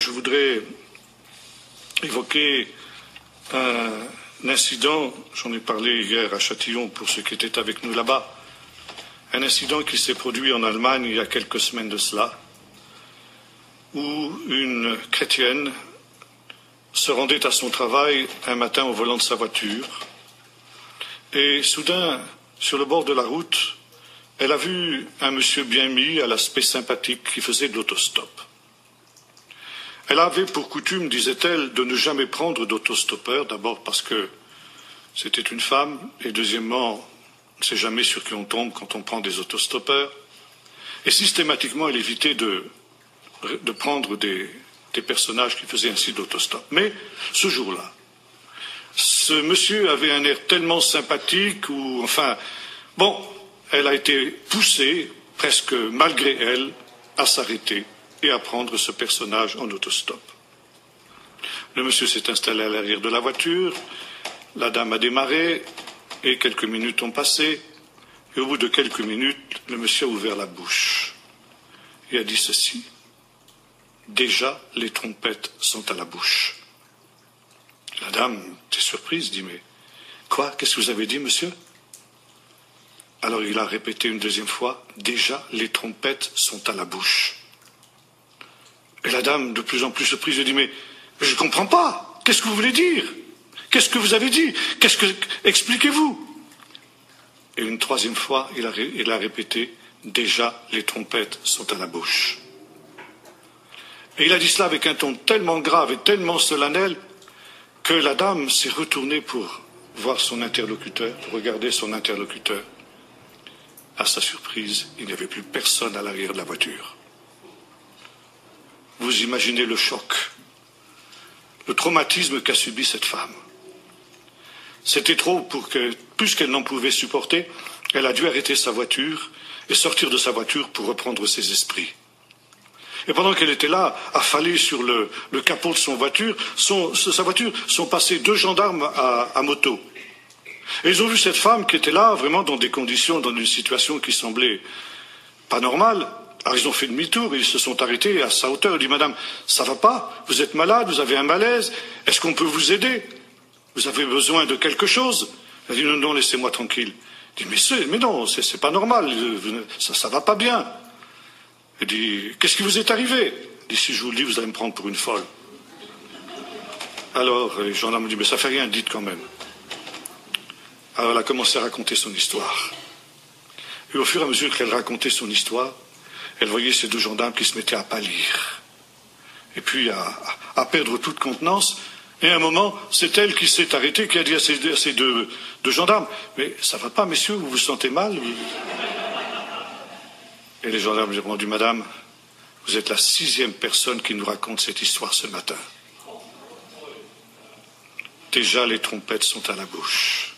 Je voudrais évoquer un incident, j'en ai parlé hier à Châtillon pour ceux qui étaient avec nous là-bas, un incident qui s'est produit en Allemagne il y a quelques semaines de cela, où une chrétienne se rendait à son travail un matin au volant de sa voiture et soudain, sur le bord de la route, elle a vu un monsieur bien mis, à l'aspect sympathique, qui faisait de l'autostop. Elle avait pour coutume, disait-elle, de ne jamais prendre d'autostoppeur, d'abord parce que c'était une femme, et deuxièmement, on ne sait jamais sur qui on tombe quand on prend des autostoppeurs, et systématiquement elle évitait de prendre des personnages qui faisaient ainsi d'autostop. Mais ce jour-là, ce monsieur avait un air tellement sympathique, elle a été poussée, presque malgré elle, à s'arrêter et à prendre ce personnage en autostop. Le monsieur s'est installé à l'arrière de la voiture, la dame a démarré, et quelques minutes ont passé, et au bout de quelques minutes, le monsieur a ouvert la bouche et a dit ceci: déjà les trompettes sont à la bouche. La dame était surprise, dit mais quoi, qu'est-ce que vous avez dit, monsieur? Alors il a répété une deuxième fois, déjà les trompettes sont à la bouche. Et la dame, de plus en plus surprise, lui dit mais je ne comprends pas, qu'est-ce que vous voulez dire? Qu'est-ce que vous avez dit? Expliquez-vous. Et une troisième fois, il a répété, déjà les trompettes sont à la bouche. Et il a dit cela avec un ton tellement grave et tellement solennel que la dame s'est retournée pour voir son interlocuteur, pour regarder son interlocuteur. À sa surprise, il n'y avait plus personne à l'arrière de la voiture. Vous imaginez le choc, le traumatisme qu'a subi cette femme. C'était trop pour que, puisqu'elle n'en pouvait supporter, elle a dû arrêter sa voiture et sortir de sa voiture pour reprendre ses esprits. Et pendant qu'elle était là, affalée sur le capot de sa voiture, sont passés 2 gendarmes à moto. Et ils ont vu cette femme qui était là, vraiment dans des conditions, dans une situation qui semblait pas normale. Alors ils ont fait demi-tour, ils se sont arrêtés à sa hauteur. Ils ont dit, madame, ça va pas? Vous êtes malade? Vous avez un malaise? Est-ce qu'on peut vous aider? Vous avez besoin de quelque chose? Elle dit, non, non, laissez-moi tranquille. Il dit, mais non, c'est pas normal, ça va pas bien. Elle dit, qu'est-ce qui vous est arrivé? Il dit, si je vous le dis, vous allez me prendre pour une folle. Alors, les gendarmes ont dit, mais ça fait rien, dites quand même. Alors elle a commencé à raconter son histoire. Et au fur et à mesure qu'elle racontait son histoire, elle voyait ces 2 gendarmes qui se mettaient à pâlir. Et puis à perdre toute contenance. Et à un moment, c'est elle qui s'est arrêtée, qui a dit à ces deux gendarmes, mais ça va pas, messieurs, vous vous sentez mal? Et les gendarmes lui ont répondu, madame, vous êtes la 6e personne qui nous raconte cette histoire ce matin. Déjà les trompettes sont à la bouche.